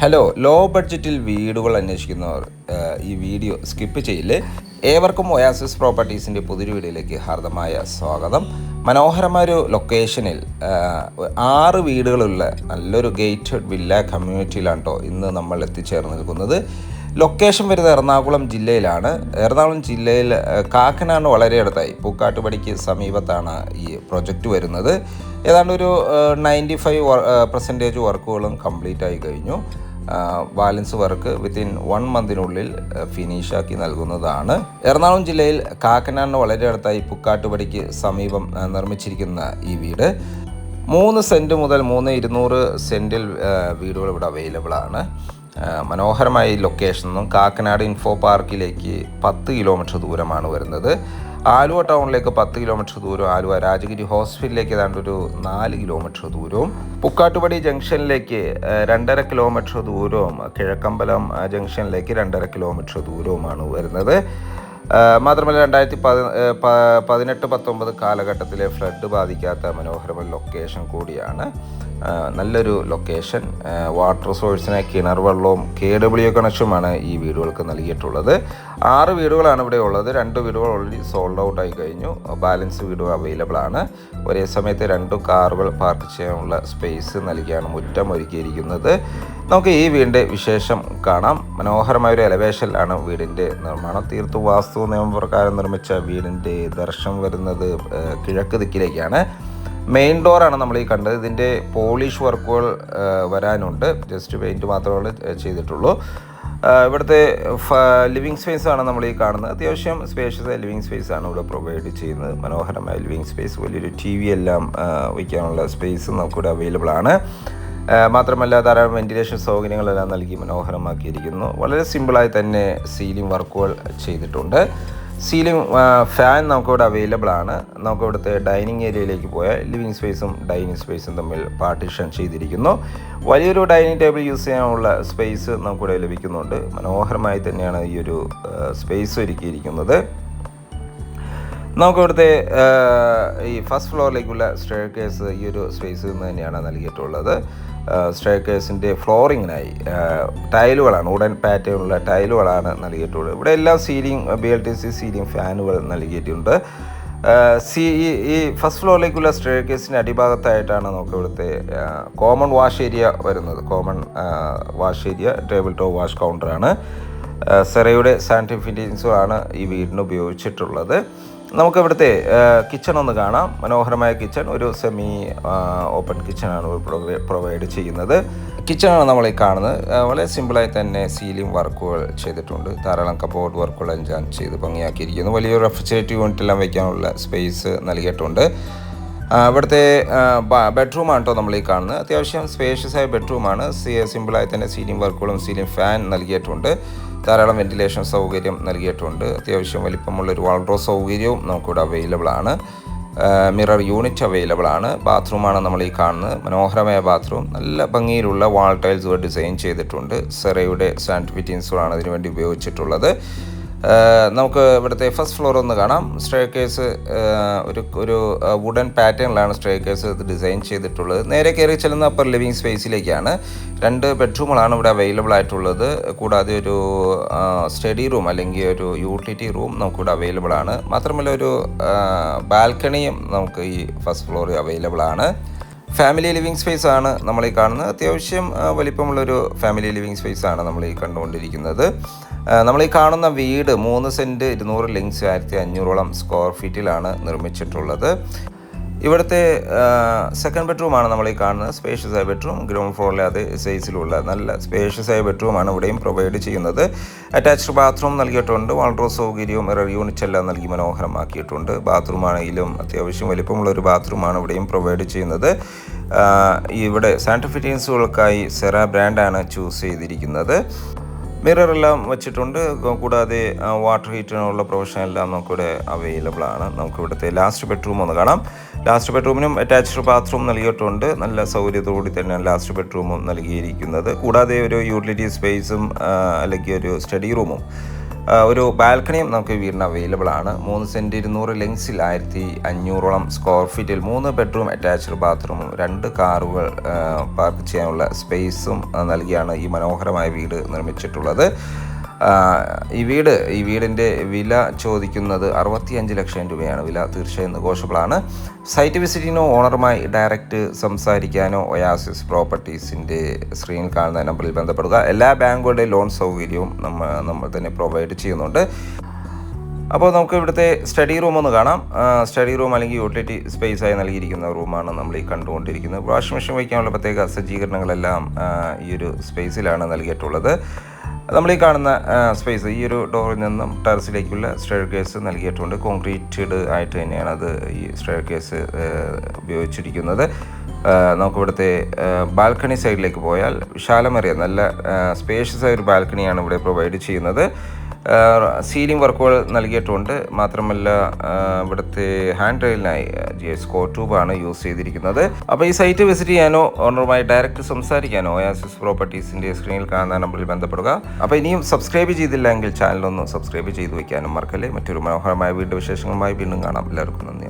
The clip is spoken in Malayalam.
ഹലോ, ലോ ബഡ്ജറ്റിൽ വീടുകൾ അന്വേഷിക്കുന്നവർ ഈ വീഡിയോ സ്കിപ്പ് ചെയ്യില്ലേ. ഏവർക്കും ഒയാസിസ് പ്രോപ്പർട്ടീസിൻ്റെ പുതിയൊരു വീഡിയോയിലേക്ക് ഹാർദമായ സ്വാഗതം. മനോഹരമായ ഒരു ലൊക്കേഷനിൽ 6 വീടുകളുള്ള നല്ലൊരു ഗേറ്റഡ് വില്ല കമ്മ്യൂണിറ്റിയിലാണ് കേട്ടോ ഇന്ന് നമ്മൾ എത്തിച്ചേർന്ന് നിൽക്കുന്നത്. ലൊക്കേഷൻ വരുന്നത് എറണാകുളം ജില്ലയിലാണ്. എറണാകുളം ജില്ലയിൽ കാക്കനാട് വളരെ അടുത്തായി പൂക്കാട്ടുപടിക്ക് സമീപത്താണ് ഈ പ്രൊജക്റ്റ് വരുന്നത്. ഏതാണ്ട് ഒരു 95% വർക്കുകളും കംപ്ലീറ്റ് ആയി കഴിഞ്ഞു. ബാലൻസ് വർക്ക് വിത്തിൻ 1 മന്തിനുള്ളിൽ ഫിനിഷാക്കി നൽകുന്നതാണ്. എറണാകുളം ജില്ലയിൽ കാക്കനാടിന് വളരെ അടുത്തായി പൂക്കാട്ടുപടിക്ക് സമീപം നിർമ്മിച്ചിരിക്കുന്ന ഈ വീട് 3 സെൻറ്റ് മുതൽ 3,200 സെൻറ്റിൽ വീടുകൾ ഇവിടെ അവൈലബിൾ ആണ്. മനോഹരമായ ഈ ലൊക്കേഷനും കാക്കനാട് ഇൻഫോ പാർക്കിലേക്ക് 10 കിലോമീറ്റർ ദൂരമാണ് വരുന്നത്. ആലുവ ടൗണിലേക്ക് 10 കിലോമീറ്റർ ദൂരം, ആലുവ രാജഗിരി ഹോസ്പിറ്റലിലേക്ക് ഏതാണ്ട് ഒരു 4 കിലോമീറ്റർ ദൂരവും, പുക്കാട്ടുപടി ജംഗ്ഷനിലേക്ക് 2.5 കിലോമീറ്റർ ദൂരവും, കിഴക്കമ്പലം ജംഗ്ഷനിലേക്ക് 2.5 കിലോമീറ്റർ ദൂരവുമാണ് വരുന്നത്. മാത്രമല്ല 2018-19 കാലഘട്ടത്തിലെ ഫ്ലഡ് ബാധിക്കാത്ത മനോഹരമായ ലൊക്കേഷൻ കൂടിയാണ്. നല്ലൊരു ലൊക്കേഷൻ. വാട്ടർ സോഴ്സിന് കിണർ വെള്ളവും KW കണക്ഷനുമാണ് ഈ വീടുകൾക്ക് നൽകിയിട്ടുള്ളത്. 6 വീടുകളാണ് ഇവിടെ ഉള്ളത്. 2 വീടുകൾ ഓൾറെഡി സോൾഡ് ഔട്ട് ആയി കഴിഞ്ഞു. ബാലൻസ് വീടുകൾ അവൈലബിൾ ആണ്. ഒരേ സമയത്ത് 2 കാറുകൾ പാർക്ക് ചെയ്യാനുള്ള സ്പേസ് നൽകിയാണ് മുറ്റം ഒരുക്കിയിരിക്കുന്നത്. നമുക്ക് ഈ വീടിൻ്റെ വിശേഷം കാണാം. മനോഹരമായ ഒരു എലവേഷനിലാണ് വീടിൻ്റെ നിർമ്മാണം. തീർത്തും വാസ്തു നിയമപ്രകാരം നിർമ്മിച്ച വീടിൻ്റെ ദർശനം വരുന്നത് കിഴക്ക് ദിക്കിലേക്കാണ്. മെയിൻ ഡോറാണ് നമ്മൾ ഈ കണ്ടത്. ഇതിൻ്റെ പോളിഷ് വർക്കുകൾ വരാനുണ്ട്. ജസ്റ്റ് പെയിൻറ്റ് മാത്രമേ ചെയ്തിട്ടുള്ളൂ. ഇവിടുത്തെ ലിവിങ് സ്പേസ് ആണ് നമ്മൾ ഈ കാണുന്നത്. അത്യാവശ്യം സ്പേഷ്യസ് ലിവിങ് സ്പേസ് ആണ് ഇവിടെ പ്രൊവൈഡ് ചെയ്യുന്നത്. മനോഹരമായ ലിവിങ് സ്പേസ്, വലിയൊരു TV എല്ലാം വയ്ക്കാനുള്ള സ്പേസ് നമുക്കിവിടെ അവൈലബിൾ ആണ്. മാത്രമല്ല ധാരാളം വെന്റിലേഷൻ സൗകര്യങ്ങളെല്ലാം നൽകി മനോഹരമാക്കിയിരിക്കുന്നു. വളരെ സിമ്പിളായി തന്നെ സീലിംഗ് വർക്കുകൾ ചെയ്തിട്ടുണ്ട്. സീലിംഗ് ഫാൻ നമുക്കിവിടെ അവൈലബിൾ ആണ്. നമുക്കിവിടുത്തെ ഡൈനിങ് ഏരിയയിലേക്ക് പോയാൽ ലിവിങ് സ്പേസും ഡൈനിങ് സ്പേസും തമ്മിൽ പാർട്ടീഷൻ ചെയ്തിരിക്കുന്നു. വലിയൊരു ഡൈനിങ് ടേബിൾ യൂസ് ചെയ്യാനുള്ള സ്പേസ് നമുക്കിവിടെ ലഭിക്കുന്നുണ്ട്. മനോഹരമായി തന്നെയാണ് ഈ ഒരു സ്പേസ് ഒരുക്കിയിരിക്കുന്നത്. നമുക്കിവിടുത്തെ ഈ ഫസ്റ്റ് ഫ്ലോറിലേക്കുള്ള സ്റ്റെയർ കേസ് ഈ ഒരു സ്പേസിൽ നിന്ന് തന്നെയാണ് നൽകിയിട്ടുള്ളത്. സ്റ്റെയർ കേസിൻ്റെ ഫ്ലോറിങ്ങിനായി ടൈലുകളാണ്, വുഡൻ പാറ്റേണുള്ള ടൈലുകളാണ് നൽകിയിട്ടുള്ളത്. ഇവിടെ എല്ലാം സീലിംഗ് BLTC സീലിംഗ് ഫാനുകൾ നൽകിയിട്ടുണ്ട്. ഈ ഫസ്റ്റ് ഫ്ലോറിലേക്കുള്ള സ്റ്റെയർ കേസിൻ്റെ അടിഭാഗത്തായിട്ടാണ് നമുക്ക് ഇവിടുത്തെ കോമൺ വാഷ് ഏരിയ വരുന്നത്. Common wash area, table top wash കൗണ്ടറാണ്. സെറയുടെ സാനിറ്ററി ഫിറ്റിങ്സുകളാണ് ഈ വീടിന് ഉപയോഗിച്ചിട്ടുള്ളത്. നമുക്ക് ഇവിടുത്തെ കിച്ചൺ ഒന്ന് കാണാം. മനോഹരമായ കിച്ചൺ, ഒരു സെമി ഓപ്പൺ കിച്ചണാണ് പ്രൊവൈഡ് ചെയ്യുന്നത്. കിച്ചണാണ് നമ്മൾ ഈ കാണുന്നത്. വളരെ സിമ്പിളായി തന്നെ സീലിംഗ് വർക്കുകൾ ചെയ്തിട്ടുണ്ട്. ധാരാളം കബോർഡ് വർക്കുകളെല്ലാം ചെയ്ത് ഭംഗിയാക്കിയിരിക്കുന്നു. വലിയൊരു റെഫ്രിജറേറ്റർ യൂണിറ്റ് എല്ലാം വയ്ക്കാനുള്ള സ്പേസ് നൽകിയിട്ടുണ്ട്. ഇവിടുത്തെ ബെഡ്റൂമാണ് കേട്ടോ നമ്മൾ ഈ കാണുന്നത്. അത്യാവശ്യം സ്പേഷ്യസ് ആയ ബെഡ്റൂമാണ്. സിമ്പിളായി തന്നെ സീലിംഗ് വർക്കുകളും സീലിംഗ് ഫാൻ നൽകിയിട്ടുണ്ട്. ധാരാളം വെന്റിലേഷൻ സൗകര്യം നൽകിയിട്ടുണ്ട്. അത്യാവശ്യം വലിപ്പമുള്ളൊരു വാൾഡ്രോ സൗകര്യവും നമുക്കിവിടെ അവൈലബിൾ ആണ്. മിറർ യൂണിറ്റ് അവൈലബിൾ ആണ്. ബാത്റൂമാണ് നമ്മൾ ഈ കാണുന്നത്. മനോഹരമായ ബാത്റൂം, നല്ല ഭംഗിയിലുള്ള വാൾ ടൈൽസ് ഡിസൈൻ ചെയ്തിട്ടുണ്ട്. സെറയുടെ സാനിറ്ററി ഫിറ്റിങ്സുകളാണ് ഇതിനുവേണ്ടി ഉപയോഗിച്ചിട്ടുള്ളത്. നമുക്ക് ഇവിടുത്തെ ഫസ്റ്റ് ഫ്ലോർ ഒന്ന് കാണാം. സ്റ്റെയർ കേസ് ഒരു വുഡൻ പാറ്റേണിലാണ് സ്റ്റെയർ കേസ് ഡിസൈൻ ചെയ്തിട്ടുള്ളത്. നേരെ കയറി ചെല്ലുന്ന അപ്പർ ലിവിങ് സ്പേസിലേക്കാണ്. 2 ബെഡ്റൂമുകളാണ് ഇവിടെ അവൈലബിൾ ആയിട്ടുള്ളത്. കൂടാതെ ഒരു സ്റ്റഡി റൂം അല്ലെങ്കിൽ ഒരു യൂട്ടിലിറ്റി റൂം നമുക്കിവിടെ അവൈലബിൾ ആണ്. മാത്രമല്ല ഒരു ബാൽക്കണിയും നമുക്ക് ഈ ഫസ്റ്റ് ഫ്ലോറിൽ അവൈലബിൾ ആണ്. ഫാമിലി ലിവിങ് സ്പേസ് ആണ് നമ്മൾ ഈ കാണുന്നത്. അത്യാവശ്യം വലിപ്പമുള്ളൊരു ഫാമിലി ലിവിങ് സ്പേസ് ആണ് നമ്മൾ ഈ കണ്ടുകൊണ്ടിരിക്കുന്നത്. നമ്മൾ ഈ കാണുന്ന വീട് 3 സെൻറ്റ് 200 ലിങ്സ് 1500ഓളം സ്ക്വയർ ഫീറ്റിലാണ് നിർമ്മിച്ചിട്ടുള്ളത്. ഇവിടുത്തെ സെക്കൻഡ് ബെഡ്റൂമാണ് നമ്മൾ ഈ കാണുന്നത്. സ്പേഷ്യസ് ആയ ബെഡ്റൂം, ഗ്രൗണ്ട് ഫ്ലോറിലെ അതേ സൈസിലുള്ള നല്ല സ്പേഷ്യസ് ആയ ബെഡ്റൂമാണ് ഇവിടെയും പ്രൊവൈഡ് ചെയ്യുന്നത്. അറ്റാച്ച്ഡ് ബാത്റൂം നൽകിയിട്ടുണ്ട്. വാൾഡ്രോ സൗകര്യവും മിറർ യൂണിറ്റ് എല്ലാം നൽകി മനോഹരമാക്കിയിട്ടുണ്ട്. ബാത്റൂം ആണെങ്കിലും അത്യാവശ്യം വലിപ്പമുള്ള ഒരു ബാത്റൂമാണ് ഇവിടെയും പ്രൊവൈഡ് ചെയ്യുന്നത്. ഇവിടെ സാനിറ്ററി ഫിറ്റിങ്സുകൾക്കായി സെറ ബ്രാൻഡാണ് ചൂസ് ചെയ്തിരിക്കുന്നത്. മിററെല്ലാം വെച്ചിട്ടുണ്ട്. കൂടാതെ വാട്ടർ ഹീറ്ററിനുള്ള പ്രൊവിഷൻ എല്ലാം നമുക്കിവിടെ അവൈലബിൾ ആണ്. നമുക്കിവിടുത്തെ ലാസ്റ്റ് ബെഡ്റൂം ഒന്ന് കാണാം. ലാസ്റ്റ് ബെഡ്റൂമിനും അറ്റാച്ച്ഡ് ബാത്റൂം നൽകിയിട്ടുണ്ട്. നല്ല സൗകര്യത്തോടുകൂടി തന്നെയാണ് ലാസ്റ്റ് ബെഡ്റൂമും നൽകിയിരിക്കുന്നത്. കൂടാതെ ഒരു യൂട്ടിലിറ്റി സ്പേസും അല്ലെങ്കിൽ ഒരു സ്റ്റഡി റൂമും ഒരു ബാൽക്കണിയും നമുക്ക് വീടിന് അവൈലബിൾ ആണ്. 3 സെൻറ്റ് 200 ലെങ്സിൽ 1500ഓളം സ്ക്വയർ ഫീറ്റിൽ 3 ബെഡ്റൂം അറ്റാച്ച്ഡ് ബാത്റൂമും 2 കാറുകൾ പാർക്ക് ചെയ്യാനുള്ള സ്പേസും നൽകിയാണ് ഈ മനോഹരമായ വീട് നിർമ്മിച്ചിട്ടുള്ളത്. ഈ വീടിൻ്റെ വില ചോദിക്കുന്നത് 65 ലക്ഷം രൂപയാണ്. വില തീർച്ചയായും നെഗോഷ്യബിളാണ്. സൈറ്റ് വിസിറ്റിനോ ഓണറുമായി ഡയറക്റ്റ് സംസാരിക്കാനോ ഒയാസിസ് പ്രോപ്പർട്ടീസിൻ്റെ സ്ക്രീനിൽ കാണുന്ന നമ്പറിൽ ബന്ധപ്പെടുക. എല്ലാ ബാങ്കുകളുടെ ലോൺ സൗകര്യവും നമ്മൾ തന്നെ പ്രൊവൈഡ് ചെയ്യുന്നുണ്ട്. അപ്പോൾ നമുക്ക് ഇവിടുത്തെ സ്റ്റഡി റൂം ഒന്ന് കാണാം. സ്റ്റഡി റൂം അല്ലെങ്കിൽ യൂട്ടിലിറ്റി സ്പേസായി നൽകിയിരിക്കുന്ന റൂമാണ് നമ്മൾ ഈ കണ്ടുകൊണ്ടിരിക്കുന്നത്. വാഷിംഗ് മെഷീൻ വയ്ക്കാനുള്ള പ്രത്യേക സജ്ജീകരണങ്ങളെല്ലാം ഈ ഒരു സ്പേസിലാണ് നൽകിയിട്ടുള്ളത്. നമ്മൾ ഈ കാണുന്ന സ്പേസ്, ഈ ഒരു ഡോറിൽ നിന്നും ടെറസിലേക്കുള്ള സ്റ്റെയർ കേസ് നൽകിയിട്ടുണ്ട്. കോൺക്രീറ്റഡ് ആയിട്ട് തന്നെയാണ് അത് ഈ സ്റ്റെയർ കേസ് ഉപയോഗിച്ചിരിക്കുന്നത്. നമുക്കിവിടുത്തെ ബാൽക്കണി സൈഡിലേക്ക് പോയാൽ വിശാലമേറിയ നല്ല സ്പേഷ്യസ് ആയ ഒരു ബാൽക്കണിയാണ് ഇവിടെ പ്രൊവൈഡ് ചെയ്യുന്നത്. സീലിംഗ് വർക്കുകൾ നൽകിയിട്ടുണ്ട്. മാത്രമല്ല ഇവിടുത്തെ ഹാൻഡ് റെയിലിനായി GSCO ട്യൂബാണ് യൂസ് ചെയ്തിരിക്കുന്നത്. അപ്പോൾ ഈ സൈറ്റ് വിസിറ്റ് ചെയ്യാനോ ഓണറുമായി ഡയറക്റ്റ് സംസാരിക്കാനോ ഒയാസിസ് പ്രോപ്പർട്ടീസിൻ്റെ സ്ക്രീനിൽ കാണുന്ന നമ്പറിൽ ബന്ധപ്പെടുക. അപ്പോൾ ഇനിയും സബ്സ്ക്രൈബ് ചെയ്തില്ലെങ്കിൽ ചാനലൊന്ന് സബ്സ്ക്രൈബ് ചെയ്ത് വയ്ക്കാനും മറക്കല്ലേ. മറ്റൊരു മനോഹരമായ വീഡിയോ വിശേഷങ്ങളുമായി വീണ്ടും കാണാം. എല്ലാവർക്കും നന്ദി.